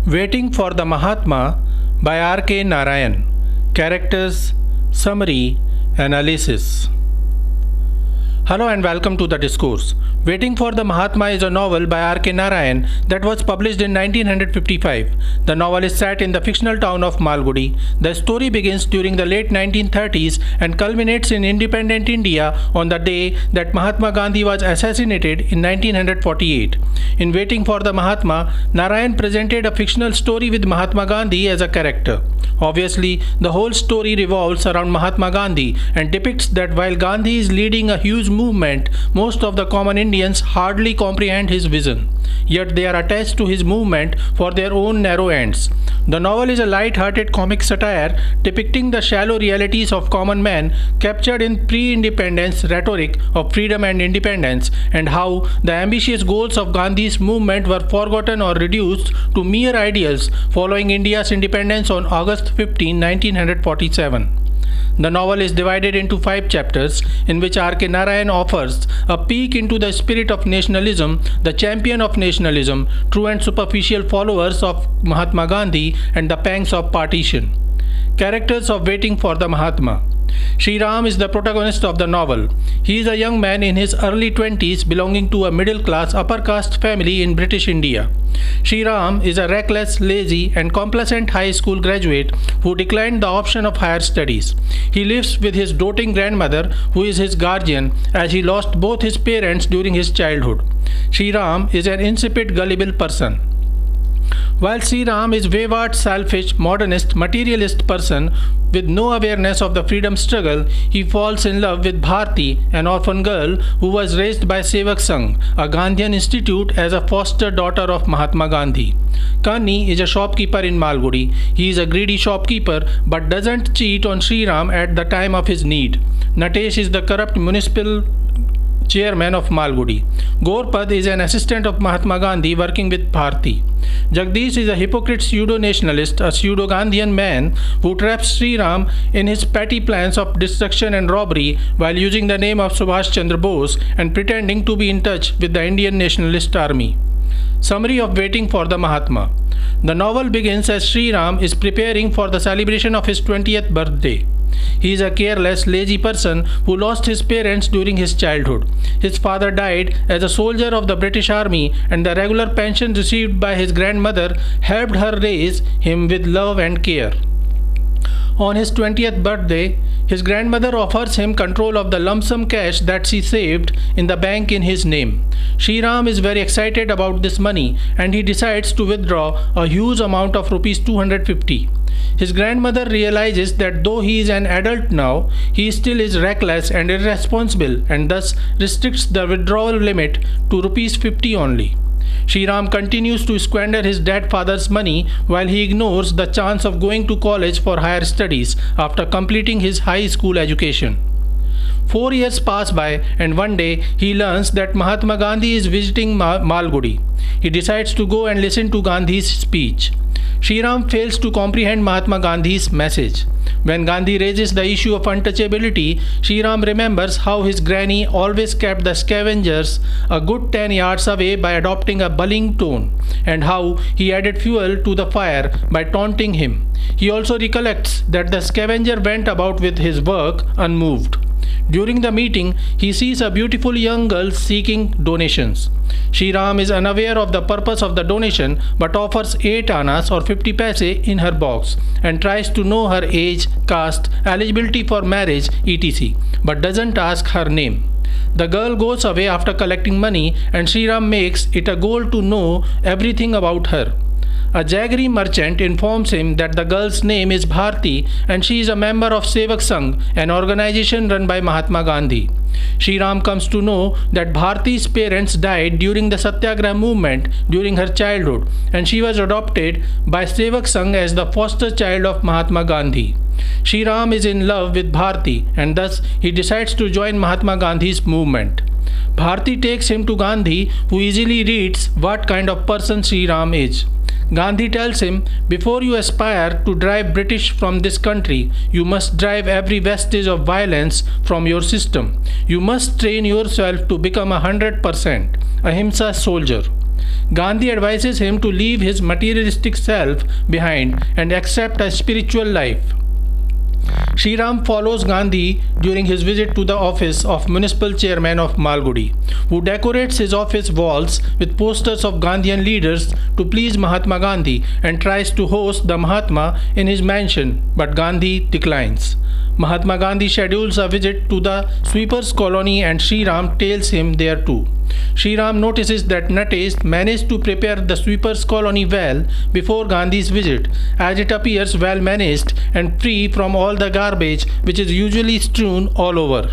Waiting for the Mahatma by R.K. Narayan. Characters, Summary, Analysis. Hello and welcome to the discourse. Waiting for the Mahatma is a novel by R.K. Narayan that was published in 1955. The novel is set in the fictional town of Malgudi. The story begins during the late 1930s and culminates in independent India on the day that Mahatma Gandhi was assassinated in 1948. In Waiting for the Mahatma, Narayan presented a fictional story with Mahatma Gandhi as a character. Obviously, the whole story revolves around Mahatma Gandhi and depicts that while Gandhi is leading a huge movement, most of the common Indians hardly comprehend his vision. Yet they are attached to his movement for their own narrow ends. The novel is a light-hearted comic satire depicting the shallow realities of common men captured in pre-independence rhetoric of freedom and independence, and how the ambitious goals of Gandhi's movement were forgotten or reduced to mere ideals following India's independence on August 15, 1947. The novel is divided into 5 chapters in which R.K. Narayan offers a peek into the spirit of nationalism, the champion of nationalism, true and superficial followers of Mahatma Gandhi, and the pangs of partition. Characters of Waiting for the Mahatma. Sri Ram is the protagonist of the novel. He is a young man in his early 20s belonging to a middle-class upper caste family in British India. Sri Ram is a reckless, lazy and complacent high school graduate who declined the option of higher studies. He lives with his doting grandmother who is his guardian as he lost both his parents during his childhood. Sri Ram is an insipid, gullible person. While Sri Ram is wayward, selfish, modernist, materialist person with no awareness of the freedom struggle, he falls in love with Bharti, an orphan girl who was raised by Sevak Sangh, a Gandhian institute, as a foster daughter of Mahatma Gandhi. Kani is a shopkeeper in Malgudi. He is a greedy shopkeeper but doesn't cheat on Sri Ram at the time of his need. Natesh is the corrupt municipal chairman of Malgudi. Gorpad is an assistant of Mahatma Gandhi working with Bharti. Jagdish is a hypocrite pseudo-nationalist, a pseudo-Gandhian man who traps Sri Ram in his petty plans of destruction and robbery while using the name of Subhash Chandra Bose and pretending to be in touch with the Indian Nationalist Army. Summary of Waiting for the Mahatma. The novel begins as Sri Ram is preparing for the celebration of his 20th birthday. He is a careless, lazy person who lost his parents during his childhood. His father died as a soldier of the British Army, and the regular pension received by his grandmother helped her raise him with love and care. On his 20th birthday, his grandmother offers him control of the lump sum cash that she saved in the bank in his name. Sri Ram is very excited about this money and he decides to withdraw a huge amount of rupees 250. His grandmother realizes that though he is an adult now, he still is reckless and irresponsible and thus restricts the withdrawal limit to rupees 50 only. Sri Ram continues to squander his dead father's money while he ignores the chance of going to college for higher studies after completing his high school education. 4 years pass by and one day he learns that Mahatma Gandhi is visiting Malgudi. He decides to go and listen to Gandhi's speech. Sri Ram fails to comprehend Mahatma Gandhi's message. When Gandhi raises the issue of untouchability, Sri Ram remembers how his granny always kept the scavengers a good 10 yards away by adopting a bullying tone, and how he added fuel to the fire by taunting him. He also recollects that the scavenger went about with his work unmoved. During the meeting, he sees a beautiful young girl seeking donations. Sri Ram is unaware of the purpose of the donation but offers 8 annas or 50 paise in her box and tries to know her age, caste, eligibility for marriage, etc. but doesn't ask her name. The girl goes away after collecting money and Sri Ram makes it a goal to know everything about her. A jaggery merchant informs him that the girl's name is Bharti and she is a member of Sevak Sangh, an organization run by Mahatma Gandhi. Sri Ram comes to know that Bharti's parents died during the Satyagraha movement during her childhood and she was adopted by Sevak Sangh as the foster child of Mahatma Gandhi. Sri Ram is in love with Bharti and thus he decides to join Mahatma Gandhi's movement. Bharti takes him to Gandhi, who easily reads what kind of person Sri Ram is. Gandhi tells him, before you aspire to drive British from this country, you must drive every vestige of violence from your system. You must train yourself to become 100% ahimsa soldier. Gandhi advises him to leave his materialistic self behind and accept a spiritual life. Sri Ram follows Gandhi during his visit to the office of municipal chairman of Malgudi, who decorates his office walls with posters of Gandhian leaders to please Mahatma Gandhi and tries to host the Mahatma in his mansion, but Gandhi declines. Mahatma Gandhi schedules a visit to the sweepers colony and Sri Ram tails him there too. Sri Ram notices that Natesh managed to prepare the sweepers colony well before Gandhi's visit, as it appears well managed and free from all the garbage which is usually strewn all over.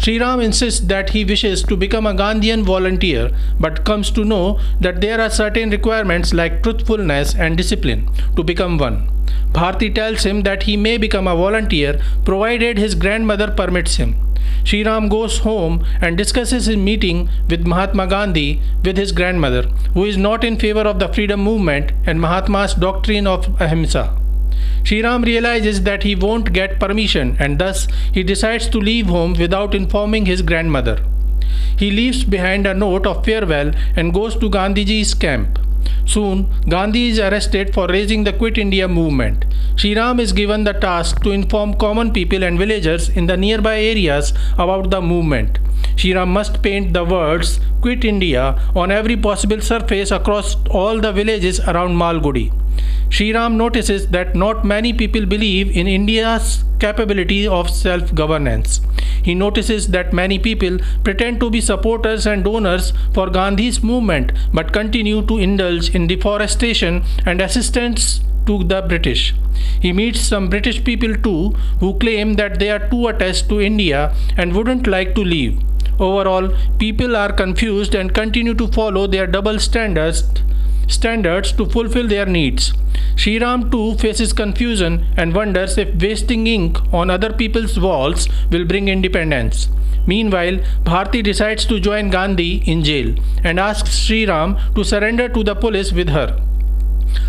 Sri Ram insists that he wishes to become a Gandhian volunteer, but comes to know that there are certain requirements like truthfulness and discipline to become one. Bharti tells him that he may become a volunteer provided his grandmother permits him. Sri Ram goes home and discusses his meeting with Mahatma Gandhi with his grandmother, who is not in favor of the freedom movement and Mahatma's doctrine of ahimsa. Sri Ram realizes that he won't get permission and thus he decides to leave home without informing his grandmother. He leaves behind a note of farewell and goes to Gandhiji's camp. Soon, Gandhi is arrested for raising the Quit India movement. Sri Ram is given the task to inform common people and villagers in the nearby areas about the movement. Sri Ram must paint the words Quit India on every possible surface across all the villages around Malgudi. Sri Ram notices that not many people believe in India's capability of self-governance. He notices that many people pretend to be supporters and donors for Gandhi's movement but continue to indulge in deforestation and assistance to the British. He meets some British people too who claim that they are too attached to India and wouldn't like to leave. Overall, people are confused and continue to follow their double standards to fulfill their needs. Sri Ram too faces confusion and wonders if wasting ink on other people's walls will bring independence. Meanwhile, Bharti decides to join Gandhi in jail and asks Sri Ram to surrender to the police with her.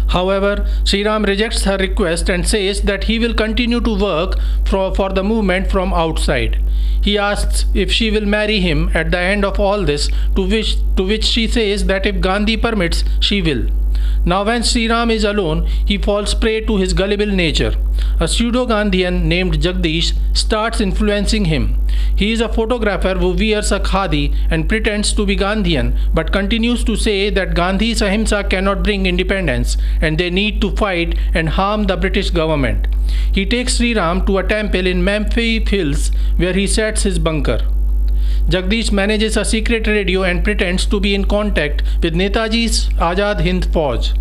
However, Sri Ram rejects her request and says that he will continue to work for the movement from outside. He asks if she will marry him at the end of all this, to which she says that if Gandhi permits, she will. Now when Sri Ram is alone, he falls prey to his gullible nature. A pseudo-Gandhian named Jagdish starts influencing him. He is a photographer who wears a khadi and pretends to be Gandhian, but continues to say that Gandhi's ahimsa cannot bring independence and they need to fight and harm the British government. He takes Sri Ram to a temple in Memphis Hills where he sets his bunker. Jagdish manages a secret radio and pretends to be in contact with Netaji's Azad Hind Fauj.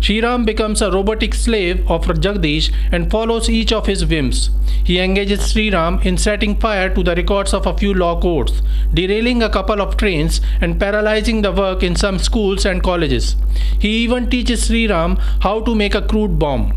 Sri Ram becomes a robotic slave of Jagdish and follows each of his whims. He engages Sri Ram in setting fire to the records of a few law courts, derailing a couple of trains and paralyzing the work in some schools and colleges. He even teaches Sri Ram how to make a crude bomb.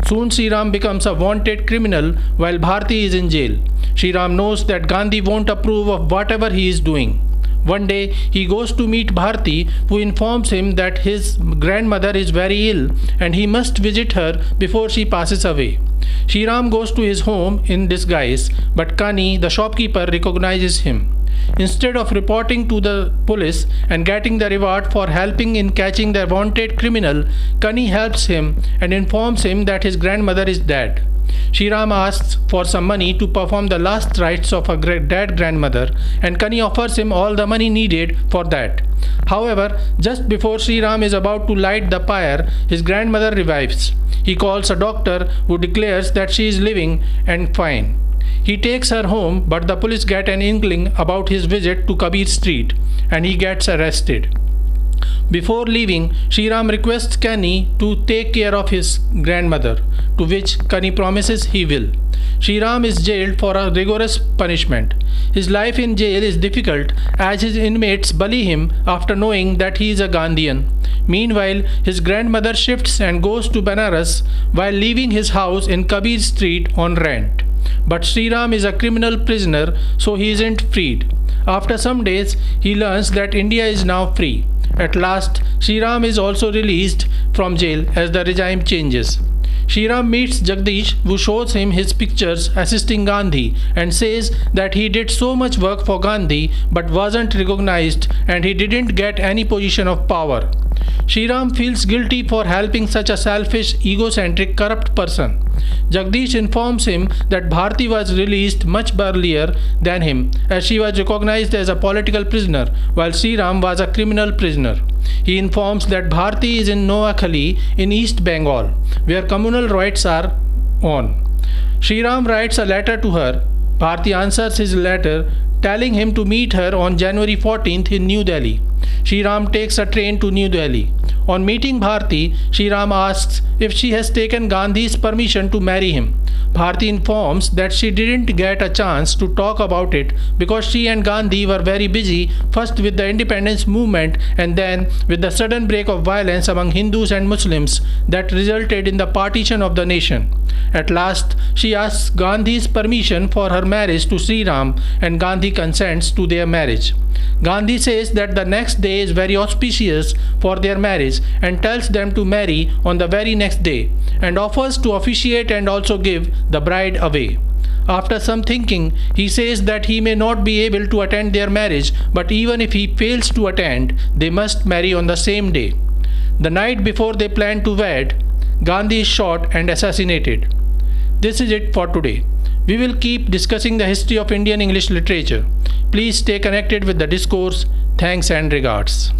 Soon Sri Ram becomes a wanted criminal while Bharti is in jail. Sri Ram knows that Gandhi won't approve of whatever he is doing. One day, he goes to meet Bharti, who informs him that his grandmother is very ill and he must visit her before she passes away. Sri Ram goes to his home in disguise, but Kani, the shopkeeper, recognizes him. Instead of reporting to the police and getting the reward for helping in catching the wanted criminal, Kani helps him and informs him that his grandmother is dead. Sri Ram asks for some money to perform the last rites of a dead grandmother, and Kani offers him all the money needed for that. However, just before Sri Ram is about to light the pyre, his grandmother revives. He calls a doctor who declares that she is living and fine. He takes her home, but the police get an inkling about his visit to Kabir Street and he gets arrested. Before leaving, Sri Ram requests Kani to take care of his grandmother, to which Kani promises he will. Sri Ram is jailed for a rigorous punishment. His life in jail is difficult as his inmates bully him after knowing that he is a Gandhian. Meanwhile, his grandmother shifts and goes to Banaras while leaving his house in Kabir Street on rent. But Sri Ram is a criminal prisoner, so he isn't freed. After some days, he learns that India is now free. At last, Sri Ram is also released from jail as the regime changes. Shriram meets Jagdish, who shows him his pictures assisting Gandhi and says that he did so much work for Gandhi but wasn't recognized and he didn't get any position of power. Shriram feels guilty for helping such a selfish, egocentric, corrupt person. Jagdish informs him that Bharti was released much earlier than him as she was recognized as a political prisoner while Shriram was a criminal prisoner. He informs that Bharti is in Noakhali in East Bengal where communal rights are on. Shriram writes a letter to her. Bharti answers his letter telling him to meet her on January 14th in New Delhi. Shriram takes a train to New Delhi. On meeting Bharti, Shriram asks if she has taken Gandhi's permission to marry him. Bharti informs that she didn't get a chance to talk about it because she and Gandhi were very busy, first with the independence movement and then with the sudden break of violence among Hindus and Muslims that resulted in the partition of the nation. At last, she asks Gandhi's permission for her marriage to Shriram and Gandhi consents to their marriage. Gandhi says that the next day is very auspicious for their marriage and tells them to marry on the very next day and offers to officiate and also give the bride away. After some thinking, he says that he may not be able to attend their marriage, but even if he fails to attend, they must marry on the same day. The night before they plan to wed, Gandhi is shot and assassinated. This is it for today. We will keep discussing the history of Indian English literature. Please stay connected with the discourse. Thanks and regards.